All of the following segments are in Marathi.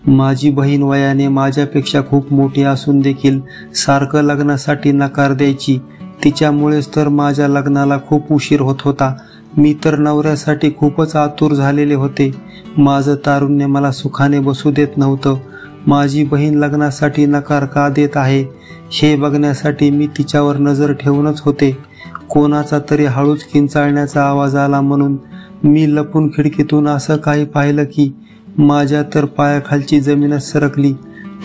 माझी बहीण वयाने माझ्यापेक्षा खूप मोठी असून देखील सारखं लग्नासाठी नकार द्यायची. तिच्यामुळेच तर माझ्या लग्नाला खूप उशीर होत होता. मी तर नवऱ्यासाठी खूपच आतुर झालेले होते. माझं तारुण्य मला सुखाने बसू देत नव्हतं. माझी बहीण लग्नासाठी नकार का देत आहे हे बघण्यासाठी मी तिच्यावर नजर ठेवूनच होते. कोणाचा तरी हळूच किंचाळण्याचा आवाज आला म्हणून मी लपून खिडकीतून असं काही पाहिलं की माझ्या तर पायाखालची जमीनच सरकली.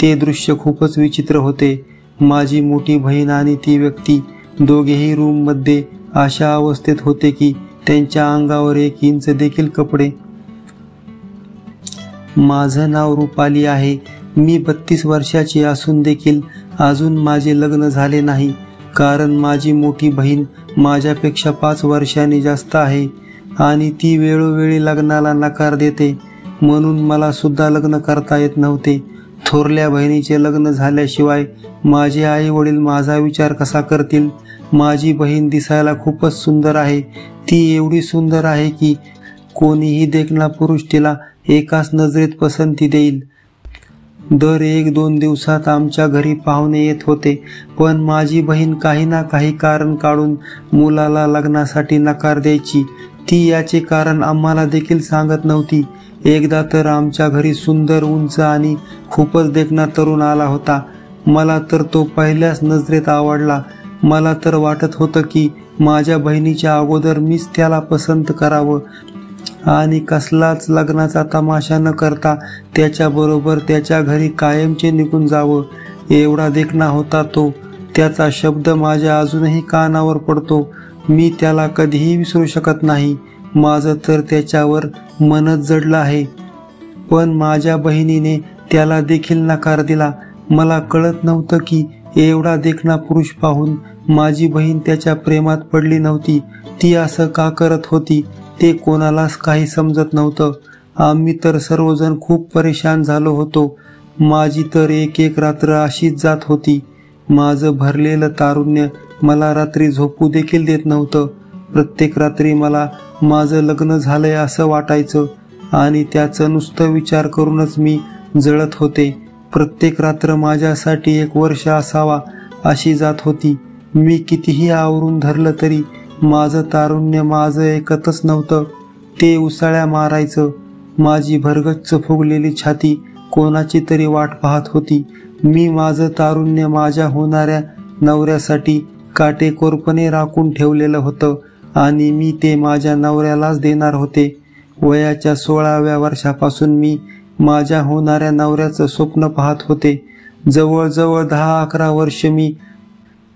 ते दृश्य खूपच विचित्र होते. माझी मोठी बहीण आणि ती व्यक्ती दोघेही रूममध्ये अशा अवस्थेत होते की त्यांच्या अंगावर 1 इंच देखील कपडे. माझं नाव रुपाली आहे. मी 32 वर्षाची असून देखील अजून माझे लग्न झाले नाही, कारण माझी मोठी बहीण माझ्यापेक्षा 5 वर्षांनी जास्त आहे आणि ती वेळोवेळी लग्नाला नकार देते. म्हणून मला सुद्धा लग्न करता येत नव्हते. थोरल्या बहिणीचे लग्न झाल्याशिवाय माझे आई वडील माझा विचार कसा करतील. माझी बहीण दिसायला खूपच सुंदर आहे. ती एवढी सुंदर आहे की कोणीही देखणा पुरुष तिला एकाच नजरेत पसंती देईल. दर 1-2 दिवसात आमच्या घरी पाहुणे येत होते, पण माझी बहीण काही ना काही कारण काढून मुलाला लग्नासाठी नकार द्यायची. ती याचे कारण आम्हाला देखील सांगत नव्हती. एकदा तर आमच्या घरी सुंदर, उंच आणि खूपच देखणा तरुण आला होता. मला तर तो पहिल्याच नजरेत आवडला. मला तर वाटत होतं की माझ्या बहिणीच्या अगोदर मीच त्याला पसंत करावं आणि कसलाच लग्नाचा तमाशा न करता त्याच्याबरोबर त्याच्या घरी कायमचे निघून जावं. एवढा देखणा होता तो. त्याचा शब्द माझ्या अजूनही कानावर पडतो. मी त्याला कधीही विसरू शकत नाही. माझं तर त्याच्यावर मनच जडलं आहे. पण माझ्या बहिणीने त्याला देखील नकार दिला. मला कळत नव्हतं की एवढा देखणा पुरुष पाहून माझी बहीण त्याच्या प्रेमात पडली नव्हती. ती असं का करत होती ते कोणालाच काही समजत नव्हतं. आम्ही तर सर्वजण खूप परेशान झालो होतो. माझी तर एक रात्र अशीच जात होती. माझं भरलेलं तारुण्य मला रात्री झोपू देखील देत नव्हतं. प्रत्येक रात्री मला माझं लग्न झालंय असं वाटायचं आणि त्याचं नुसतं विचार करूनच मी जळत होते. प्रत्येक रात्र माझ्यासाठी 1 वर्ष असावा अशी जात होती. मी कितीही आवरून धरलं तरी माझं तारुण्य माझं ऐकतच नव्हतं. ते उसळ्या मारायचं. माझी भरगच्च फुगलेली छाती कोणाची तरी वाट पाहत होती. मी माझं तारुण्य माझ्या होणाऱ्या नवऱ्यासाठी काटेकोरपणे राखून ठेवलेलं होतं आणि मी ते माझ्या नवऱ्यालाच देणार होते. वयाच्या 16व्या वर्षापासून मी माझ्या होणाऱ्या नवऱ्याचं स्वप्न पाहत होते. जवळजवळ 10-11 वर्ष मी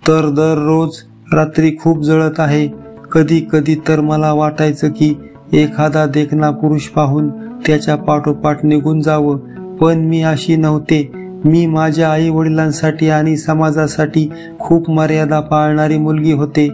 तर दररोज रात्री खूप जळत आहे. कधी कधी तर मला वाटायचं की एखादा देखणा पुरुष पाहून त्याच्या पाठोपाठ निघून जावं, पण मी अशी नव्हते. मी माझ्या आई वडिलांसाठी आणि समाजासाठी खूप मर्यादा पाळणारी मुलगी होते.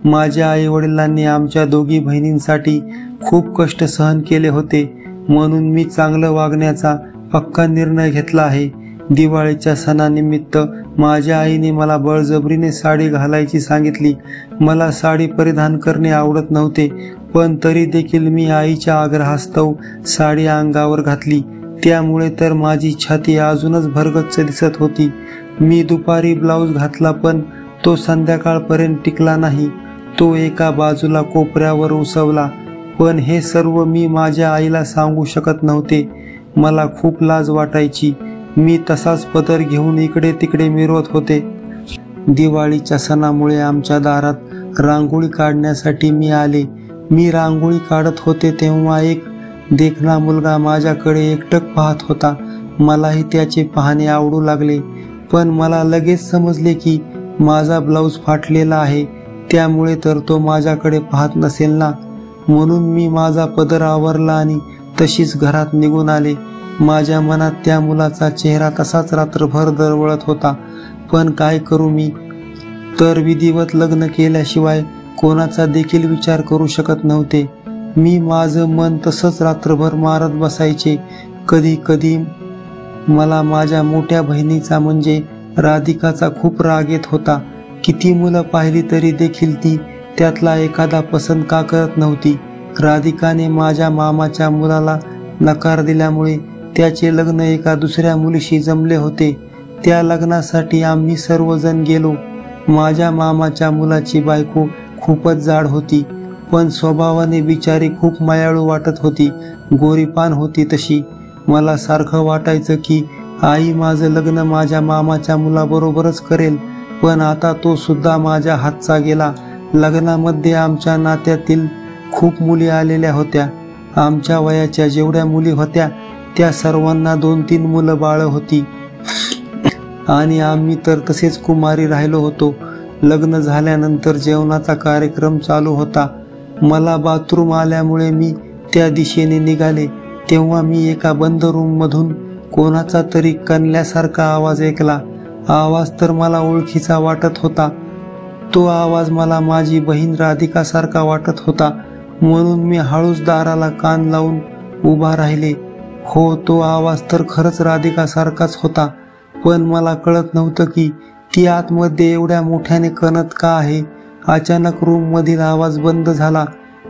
माझ्या आई वडिलांनी आमच्या दोघी बहिणींसाठी खूप कष्ट सहन केले होते, म्हणून मी चांगलं वागण्याचा पक्का निर्णय घेतला आहे. दिवाळीच्या सणानिमित्त माझ्या आईने मला बळजबरीने साडी घालायची सांगितली. मला साडी परिधान करणे आवडत नव्हते, पण तरी देखील मी आईच्या आग्रहास्तव साडी अंगावर घातली. त्यामुळे तर माझी छाती अजूनच भरगच्च दिसत होती. मी दुपारी ब्लाऊज घातला, पण तो संध्याकाळपर्यंत टिकला नाही. तो एका बाजूला कोपऱ्यावर उसवला. पण हे सर्व मी माझ्या आईला सांगू शकत नव्हते. मला खूप लाज वाटायची. मी तसाच पदर घेऊन इकडे तिकडे मिरवत होते. दिवाळीच्या सणामुळे आमच्या दारात रांगोळी काढण्यासाठी मी आले. मी रांगोळी काढत होते तेव्हा एक देखणा मुलगा माझ्याकडे एकटक पाहत होता. मलाही त्याचे पाहणे आवडू लागले, पण मला लगेच समजले की माझा ब्लाऊज फाटलेला आहे, त्यामुळे तर तो माझ्याकडे पाहत नसेल ना. म्हणून मी माझा पदर आवरला आणि तशीच घरात निघून आले. माझ्या मनात त्या मुलाचा चेहरा तसाच रात्रभर दरवळत होता. पण काय करू, मी तर विधिवत लग्न केल्याशिवाय कोणाचा देखील विचार करू शकत नव्हते. मी माझं मन तसंच रात्रभर मारत बसायचे. कधी कधी मला माझ्या मोठ्या बहिणीचा म्हणजे राधिकाचा खूप राग येत होता. किती मुलं पाहिली तरी देखील ती त्यातला एखादा पसंत का करत नव्हती. राधिकाने माझ्या मामाच्या मुलाला नकार दिल्यामुळे त्याचे लग्न एका दुसऱ्या मुलीशी जमले होते. त्या लग्नासाठी आम्ही सर्वजण गेलो. माझ्या मामाच्या मुलाची बायको खूपच जाड होती, पण स्वभावाने बिचारी खूप मायाळू वाटत होती. गोरीपान होती तशी. मला सारखं वाटायचं की आई माझं लग्न माझ्या मामाच्या मुलाबरोबरच करेल, पण आता तो सुद्धा माझ्या हातचा गेला. लग्नामध्ये आमच्या नात्यातील खूप मुली आलेल्या होत्या. आमच्या वयाच्या जेवढ्या मुली होत्या त्या सर्वांना 2-3 मुलं बाळ होती आणि आम्ही तर तसेच कुमारी राहिलो होतो. लग्न झाल्यानंतर जेवणाचा कार्यक्रम चालू होता. मला बाथरूम आल्यामुळे मी त्या दिशेने निघाले. तेव्हा मी एका बंद रूममधून कोणाचा तरी कणल्यासारखा आवाज ऐकला. आवाज तर मला ओळखीचा वाटत होता. तो आवाज मला माझी बहीण राधिकासारखा वाटत होता, म्हणून मी हळूच दाराला कान लावून उभा राहिले. हो, तो आवाज तर खरंच राधिकासारखाच होता, पण मला कळत नव्हतं की ती आतमध्ये एवढ्या मोठ्याने कणत का आहे. अचानक रूममधील आवाज बंद झाला.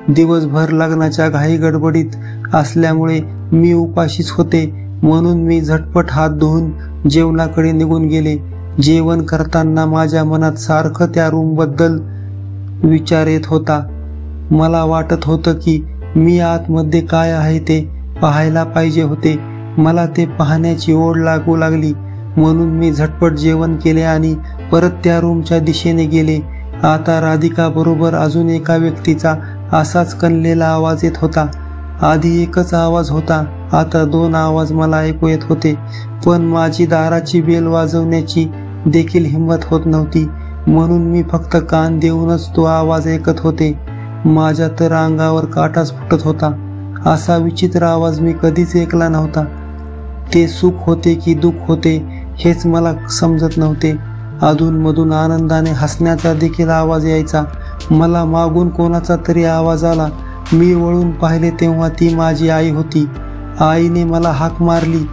दिवसभर लग्नाच्या घाई गडबडीत असल्यामुळे मी उपाशीच होते, म्हणून मी झटपट हात धुवून जेवणाकडे निघून गेले. जेवण करताना माझ्या मनात सारखं त्या रूमबद्दल विचार येत होता. मला वाटत होतं की मी आतमध्ये काय आहे ते पाहायला पाहिजे होते. मला ते पाहण्याची ओढ लागू लागली, म्हणून मी झटपट जेवण केले आणि परत त्या रूमच्या दिशेने गेले. आता राधिका बरोबर अजून एका व्यक्तीचा असाच कणलेला आवाज येत होता. आधी एकच आवाज होता, आता 2 आवाज मला ऐकू येत होते, पण माझी दाराची बेल वाजवण्याची देखील हिंमत होत नव्हती, म्हणून मी फक्त कान देऊनच तो आवाज ऐकत होते. माझ्या तर अंगावर काटाच फुटत होता. असा विचित्र आवाज मी कधीच ऐकला नव्हता. ते सुख होते की दुःख होते हेच मला समजत नव्हते. अधूनमधून आनंदाने हसण्याचा देखील आवाज यायचा. मला मागून कोणाचा तरी आवाज आला. मी वळून पाहिले तेव्हा ती माझी आई होती. आईने मला हाक मारली.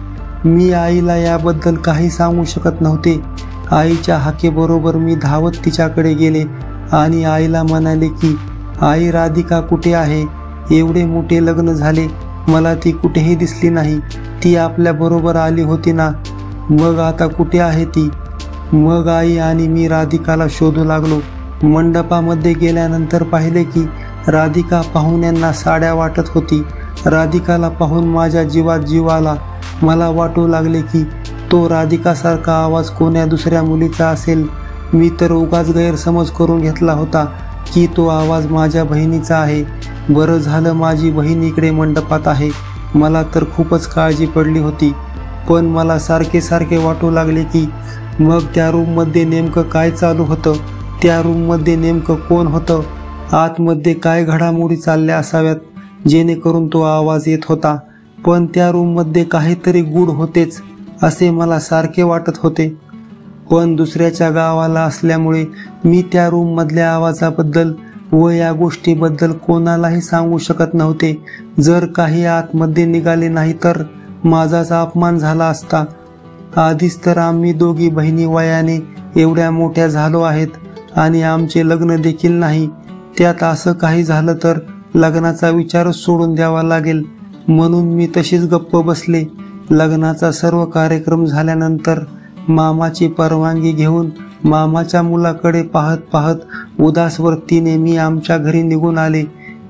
मी आईला याबद्दल काही सांगू शकत नव्हते. आईच्या हाकेबरोबर मी धावत तिच्याकडे गेले आणि आईला म्हणाले की आई, राधिका कुठे आहे? एवढे मोठे लग्न झाले, मला ती कुठेही दिसली नाही. ती आपल्या बरोबर आली होती ना, मग आता कुठे आहे ती? मग आई आणि मी राधिकाला शोधू लागलो. मंडपामध्ये गेल्यानंतर पाहिले की राधिका पाहुण्यांना साड्या वाटत होती. राधिकाला पाहून माझ्या जीवात जीव आला. मला वाटू लागले की तो राधिकासारखा आवाज कोण्या दुसऱ्या मुलीचा असेल. मी तर उगाच गैरसमज करून घेतला होता की तो आवाज माझ्या बहिणीचा आहे. बरं झालं माझी बहीण इकडे मंडपात आहे. मला तर खूपच काळजी पडली होती, पण मला सारखे सारखे वाटू लागले की मग त्या रूममध्ये नेमकं काय चालू होतं? त्या रूममध्ये नेमकं कोण होतं? आतमध्ये काय घडामोडी चालल्या असाव्यात जेणेकरून तो आवाज येत होता? पण त्या रूममध्ये काहीतरी गूढ होतेच असे मला सारखे वाटत होते. पण दुसऱ्याच्या गावाला असल्यामुळे मी त्या रूममधल्या आवाजाबद्दल व या गोष्टीबद्दल कोणालाही सांगू शकत नव्हते. जर काही आतमध्ये निघाले नाही तर माझाच अपमान झाला असता. आधीच तर आम्ही दोघी बहिणी वयाने एवढ्या मोठ्या झालो आहेत आणि आमचे लग्न देखील नाही. त्यात असं काही झालं तर लग्नाचा विचारच सोडून द्यावा लागेल, म्हणून मी तशीच गप्प बसले. लग्नाचा सर्व कार्यक्रम झाल्यानंतर मामाची परवानगी घेऊन मामाच्या मुलाकडे पाहत पाहत उदास वृत्तीने मी आमच्या घरी निघून आले.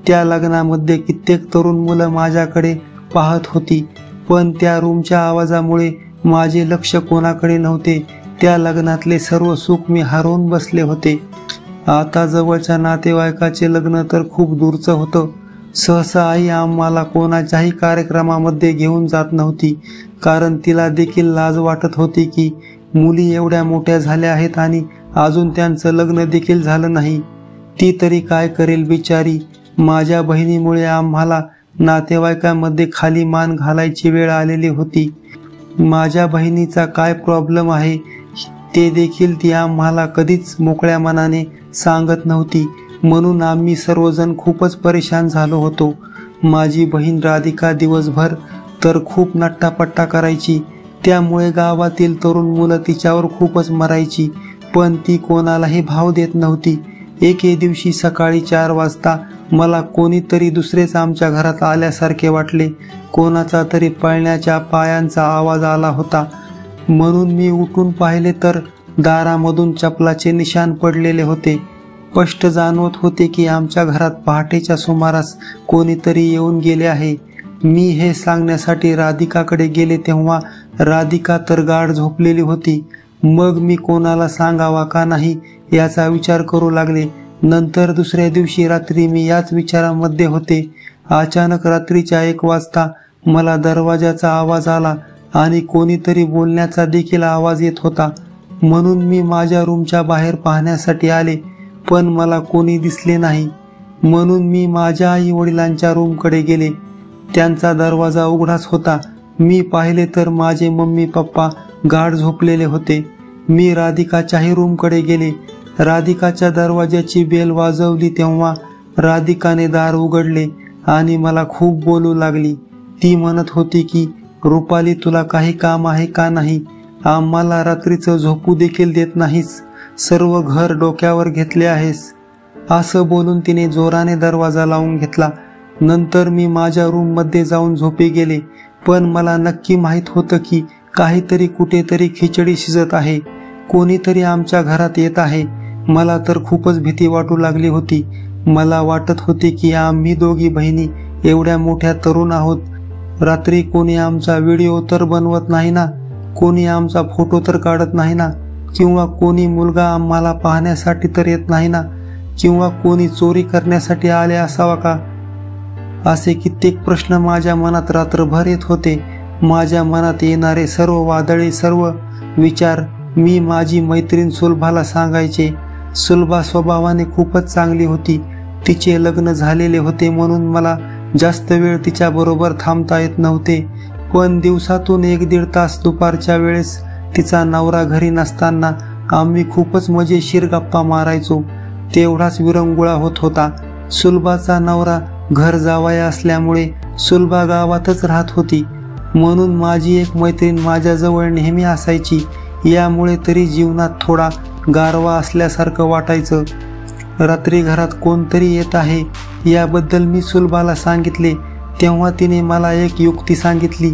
त्या लग्नामध्ये कित्येक तरुण मुलं माझ्याकडे पाहत होती, पण त्या रूमच्या आवाजामुळे माझे लक्ष कोणाकडे नव्हते. त्या लग्नातले सर्व सुख मी हरवून बसले होते. आता जवळच्या नातेवाईकाचे लग्न तर खूप दूरचं होतं. सहसा आई आम्हाला कोणाच्याही कार्यक्रमामध्ये घेऊन जात नव्हती, कारण तिला देखील लाज वाटत होती की मुली एवढ्या मोठ्या झाल्या आहेत आणि अजून त्यांचं लग्न देखील झालं नाही. ती तरी काय करेल बिचारी. माझ्या बहिणीमुळे आम्हाला नातेवाईकांमध्ये खाली मान घालायची वेळ आलेली होती. माझ्या बहिणीचा काय प्रॉब्लेम आहे ते देखील ती आम्हाला कधीच मोकळ्या मनाने सांगत नव्हती, म्हणून आम्ही सर्वजण खूपच परेशान झालो होतो. माझी बहीण राधिका दिवसभर तर खूप नट्टापट्टा करायची, त्यामुळे गावातील तरुण मुलं तिच्यावर खूपच मरायची, पण ती कोणालाही भाव देत नव्हती. एके दिवशी सकाळी 4 वाजता मला कोणीतरी दुसरेच आमच्या घरात आल्यासारखे वाटले. कोणाचा तरी पळण्याच्या पायांचा आवाज आला होता. म्हणून मी उठून पाहिले तर दारामधून चपलाचे निशाण पडलेले होते. स्पष्ट जाणवत होते की आमच्या घरात पहाटेच्या सुमारास कोणीतरी येऊन गेले आहे. मी हे सांगण्यासाठी राधिकाकडे गेले तेव्हा राधिका तर गाढ झोपलेली होती. मग मी कोणाला सांगावा का नाही याचा विचार करू लागले. नंतर दुसऱ्या दिवशी रात्री मी याच विचारामध्ये होते. अचानक रात्रीच्या 1 वाजता मला दरवाजाचा आवाज आला आणि कोणीतरी बोलण्याचा देखील आवाज येत होता. म्हणून मी माझ्या रूमच्या बाहेर पाहण्यासाठी आले, पण मला कोणी दिसले नाही. म्हणून मी माझ्या आई वडिलांच्या रूमकडे गेले. त्यांचा दरवाजा उघडाच होता. मी पाहिले तर माझे मम्मी पप्पा गाढ झोपलेले होते. मी राधिकाच्याही रूमकडे गेले. राधिकाच्या दरवाजाची बेल वाजवली तेव्हा राधिकाने दार उघडले आणि मला खूप बोलू लागली. ती म्हणत होती की रुपाली, तुला काही काम आहे का नाही? आम्हाला रात्रीचं झोपू देखील देत नाहीस. सर्व घर डोक्यावर घेतले आहेस. असं बोलून तिने जोराने दरवाजा लावून घेतला. नंतर मी माझ्या रूममध्ये जाऊन झोपी गेले. पण मला नक्की माहीत होतं की काहीतरी कुठेतरी खिचडी शिजत आहे. कोणीतरी आमच्या घरात येत आहे. मला तर खूपच भीती वाटू लागली होती. मला वाटत होते की आम्ही दोघी बहिणी एवढ्या मोठ्या तरुण आहोत. रात्री कोणी आमचा व्हिडिओ तर बनवत नाही ना? कोणी आमचा फोटो तर काढत नाही ना? किंवा कोणी मुलगा आम्हाला पाहण्यासाठी तर येत नाही ना? किंवा कोणी चोरी करण्यासाठी आले असावा का? असे कित्येक प्रश्न माझ्या मनात रात्रभर येत होते. माझ्या मनात येणारे सर्व वादळी सर्व विचार मी माझी मैत्रीण सुलभाला सांगायचे. सुलभा स्वभावाने खूपच चांगली होती. तिचे लग्न झालेले होते म्हणून मला जास्त वेळ तिच्या बरोबर थांबता येत नव्हते. पण दिवसातून 1-1.5 तास दुपारच्या वेळेस तिचा नवरा घरी नसताना आम्ही खूपच मजेशीर गप्पा मारायचो. तेवढाच विरंगुळा होत होता. सुलभाचा नवरा घर जावया असल्यामुळे सुलभा गावातच राहत होती. म्हणून माझी एक मैत्रीण माझ्याजवळ नेहमी असायची. यामुळे तरी जीवनात थोडा गारवा असल्यासारखं वाटायचं. रात्री घरात कोणतरी येत आहे याबद्दल मी सुलभाला सांगितले तेव्हा तिने मला एक युक्ती सांगितली.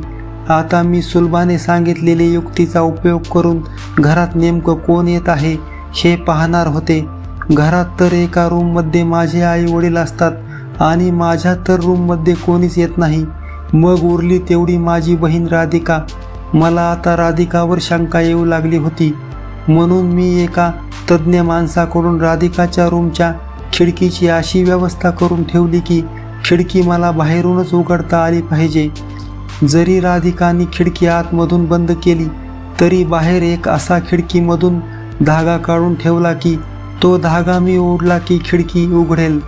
आता मी सुलभाने सांगितलेली युक्तीचा उपयोग करून घरात नेमकं कोण येत आहे हे पाहणार होते. घरात तर एका रूममध्ये माझे आई वडील असतात आणि माझ्या तर रूममध्ये कोणीच येत नाही. मग उरली तेवढी माझी बहीण राधिका. मला आता राधिकावर शंका येऊ लागली होती. म्हणून मी एका तज्ज्ञ माणसाकडून राधिकाच्या रूमच्या खिडकीची अशी व्यवस्था करून ठेवली की खिडकी मला बाहेरूनच उघडता आली पाहिजे. जरी राधिकाने खिडकी आतमधून बंद केली तरी बाहेर एक असा खिडकीमधून धागा काढून ठेवला की तो धागा मी ओढला की खिडकी उघडेल.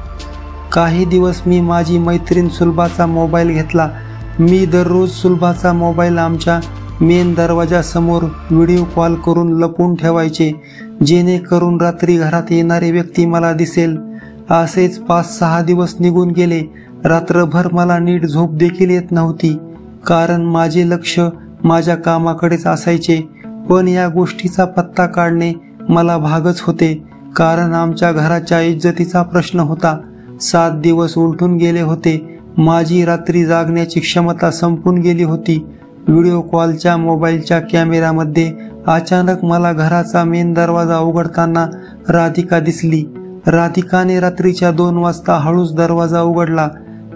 काही दिवस मी माझी मैत्रीण सुलभाचा मोबाईल घेतला. मी दररोज सुलभाचा मोबाईल आमच्या मेन दरवाजासमोर व्हिडिओ कॉल करून लपवून ठेवायचे, जेणेकरून रात्री घरात येणारी व्यक्ती मला दिसेल. असेच 5-6 दिवस निघून गेले. रात्रभर मला नीट झोप देखील येत नव्हती, कारण माझे लक्ष माझ्या कामाकडेच असायचे. पण या गोष्टीचा पत्ता काढणे मला भागच होते, कारण आमच्या घराच्या इज्जतीचा प्रश्न होता. 7 दिवस उलटून गेले होते. माझी रात्री जागण्याची क्षमता संपून गेली होती. व्हिडिओ कॉलच्या मोबाईलच्या कॅमेऱ्यामध्ये अचानक मला घराचा मेन दरवाजा उघडताना राधिका दिसली. राधिकाने रात्रीच्या 2 वाजता हळूच दरवाजा उघडला.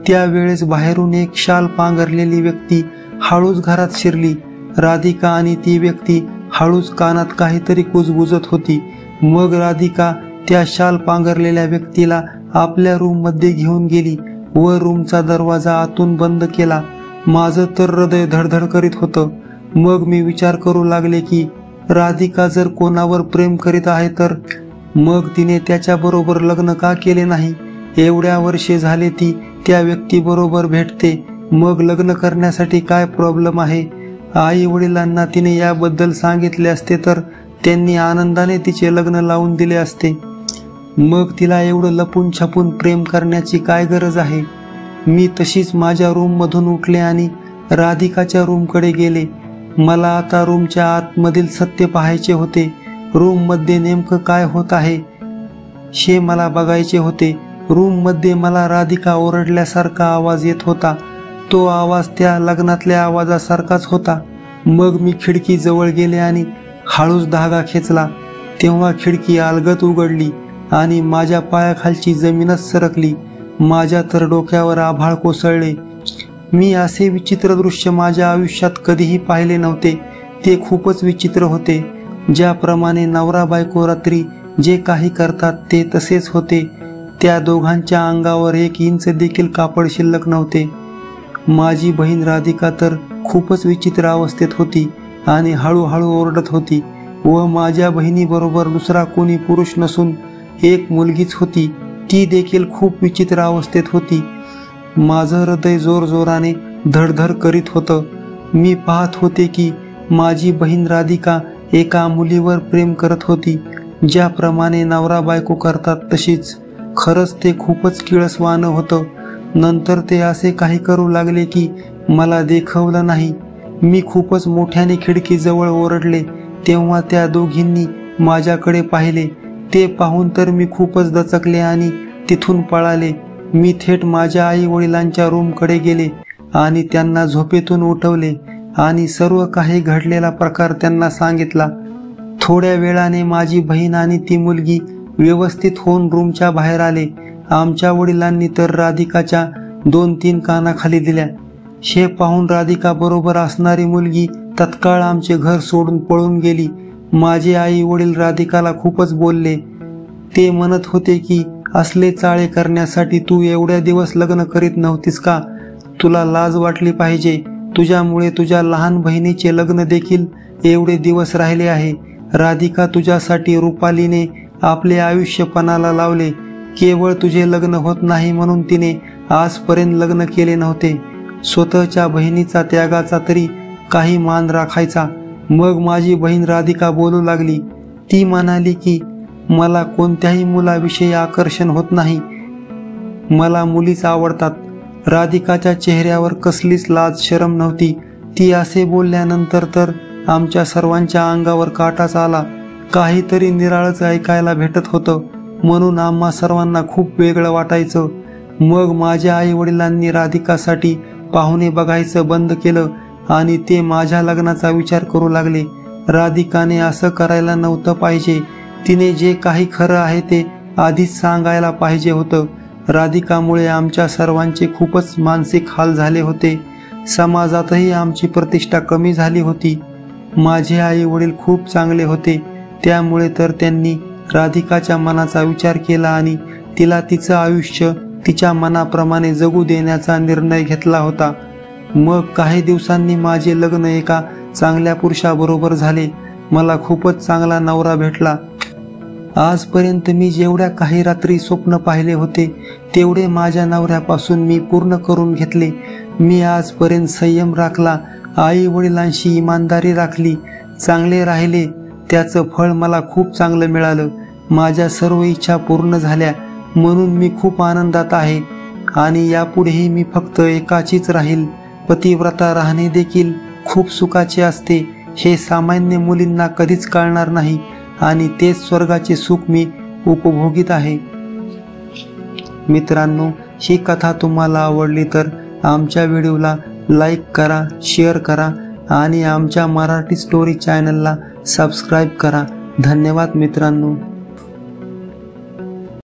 त्यावेळेस बाहेरून एक शाल पांघरलेली व्यक्ती हळूच घरात शिरली. राधिका आणि ती व्यक्ती हळूच कानात काहीतरी कुजबुजत होती. मग राधिका त्या शाल पांघरलेल्या व्यक्तीला आपल्या रूममध्ये घेऊन गेली व रूमचा दरवाजा आतून बंद केला. माझं तर हृदय धडधड करीत होतं. मग मी विचार करू लागले की राधिका जर कोणावर प्रेम करीत आहे तर मग तिने त्याच्याबरोबर लग्न का केले नाही? एवढ्या वर्षे झाले ती त्या व्यक्तीबरोबर भेटते, मग लग्न करण्यासाठी काय प्रॉब्लेम आहे? आई वडिलांना तिने याबद्दल सांगितले असते तर त्यांनी आनंदाने तिचे लग्न लावून दिले असते. मग तिला एवढं लपून छपून प्रेम करण्याची काय गरज आहे? मी तशीच माझ्या रूममधून उठले आणि राधिकाच्या रूमकडे गेले. मला आता रूमच्या आतमधील सत्य पाहायचे होते. रूममध्ये नेमकं काय होत आहे हे मला बघायचे होते. रूममध्ये मला राधिका ओरडल्यासारखा आवाज येत होता. तो आवाज त्या लग्नातल्या आवाजासारखाच होता. मग मी खिडकी जवळ गेले आणि हळूच धागा खेचला. तेव्हा खिडकी अलगद उघडली आणि माझ्या पायाखालची जमीनच सरकली. माझ्या तर डोक्यावर आभाळ कोसळले. मी असे विचित्र दृश्य माझ्या आयुष्यात कधीही पाहिले नव्हते. ते खूपच विचित्र होते. ज्याप्रमाणे नवरा बायको रात्री जे काही करतात ते तसेच होते. त्या दोघांच्या अंगावर 1 इंच देखील कापड शिल्लक नव्हते. माझी बहीण राधिका तर खूपच विचित्र अवस्थेत होती आणि हळूहळू ओरडत होती व माझ्या बहिणीबरोबर दुसरा कोणी पुरुष नसून एक मुलगीच होती. ती देखील खूप विचित्र अवस्थेत होती. माझं हृदय जोरजोराने धडधड करीत होतं. मी पाहत होते की माझी बहीण राधिका एका मुलीवर प्रेम करत होती. ज्याप्रमाणे नवरा बायको करतात तशीच. खरंच ते खूपच किळसवाणं होतं. नंतर ते असे काही करू लागले की मला देखवलं नाही. मी खूपच मोठ्याने खिडकीजवळ ओरडले. तेव्हा त्या दोघींनी माझ्याकडे पाहिले. ते पाहून तर मी खूपच दचकले आणि तिथून पळाले. मी थेट माझ्या आई वडिलांच्या रूमकडे गेले आणि त्यांना झोपेतून उठवले आणि सर्व काही घडलेला प्रकार त्यांना सांगितला. थोड्या वेळाने माझी बहीण आणि ती मुलगी व्यवस्थित होऊन रूमच्या बाहेर आले. आमच्या वडिलांनी तर राधिकाच्या 2-3 कानाखाली दिल्या. हे पाहून राधिका बरोबर असणारी मुलगी तत्काळ आमचे घर सोडून पळून गेली. माझे आई वडील राधिकाला खूपच बोलले. ते म्हणत होते की असले चाळे करण्यासाठी तू एवढ्या दिवस लग्न करीत नव्हतीस का? तुला लाज वाटली पाहिजे. तुझ्यामुळे तुझ्या लहान बहिणीचे लग्न देखील एवढे दिवस राहिले आहे. राधिका तुझ्यासाठी रुपालीने आपले आयुष्य पणाला लावले. केवळ तुझे लग्न होत नाही म्हणून तिने आजपर्यंत लग्न केले नव्हते. स्वतःच्या बहिणीचा त्यागाचा तरी काही मान राखायचा. मग माझी बहीण राधिका बोलू लागली. ती म्हणाली की मला कोणत्याही मुलाविषयी आकर्षण होत नाही. मला मुलीच आवडतात. राधिकाच्या चेहऱ्यावर कसलीच लाज शरम नव्हती. ती असे बोलल्यानंतर तर आमच्या सर्वांच्या अंगावर काटाच आला. काहीतरी निराळच ऐकायला भेटत होतं म्हणून आम्हा सर्वांना खूप वेगळं वाटायचं. मग माझ्या आई वडिलांनी राधिकासाठी पाहुणे बघायचं बंद केलं आणि ते माझ्या लग्नाचा विचार करू लागले. राधिकाने असं करायला नव्हतं पाहिजे. तिने जे काही खरं आहे ते आधीच सांगायला पाहिजे होतं. राधिकामुळे आमच्या सर्वांचे खूपच मानसिक हाल झाले होते. समाजातही आमची प्रतिष्ठा कमी झाली होती. माझे आई वडील खूप चांगले होते. त्यामुळे तर त्यांनी राधिकाच्या मनाचा विचार केला आणि तिला तिचं आयुष्य तिच्या मनाप्रमाणे जगू देण्याचा निर्णय घेतला होता. मग काही दिवसांनी माझे लग्न एका चांगल्या पुरुषाबरोबर झाले. मला खूपच चांगला नवरा भेटला. आजपर्यंत मी जेवढ्या काही रात्री स्वप्न पाहिले होते तेवढे माझ्या नवऱ्यापासून मी पूर्ण करून घेतले. मी आजपर्यंत संयम राखला. आई वडिलांशी इमानदारी राखली. चांगले राहिले. त्याचं फळ मला खूप चांगलं मिळालं. माझ्या सर्व इच्छा पूर्ण झाल्या म्हणून मी खूप आनंदात आहे. आणि यापुढेही मी फक्त एकाचीच राहील. पतिव्रता राहणे देखील खूप सुखाचे असते. हे सामान्य मुलींना कधीच कळणार नाही आणि तेच स्वर्गाचे सुख मी उपभोगीत आहे. मित्रांनो, ही कथा तुम्हाला आवडली तर आमच्या व्हिडिओला लाईक करा, शेअर करा आणि आमच्या मराठी स्टोरी चॅनलला सबस्क्राईब करा. धन्यवाद मित्रांनो.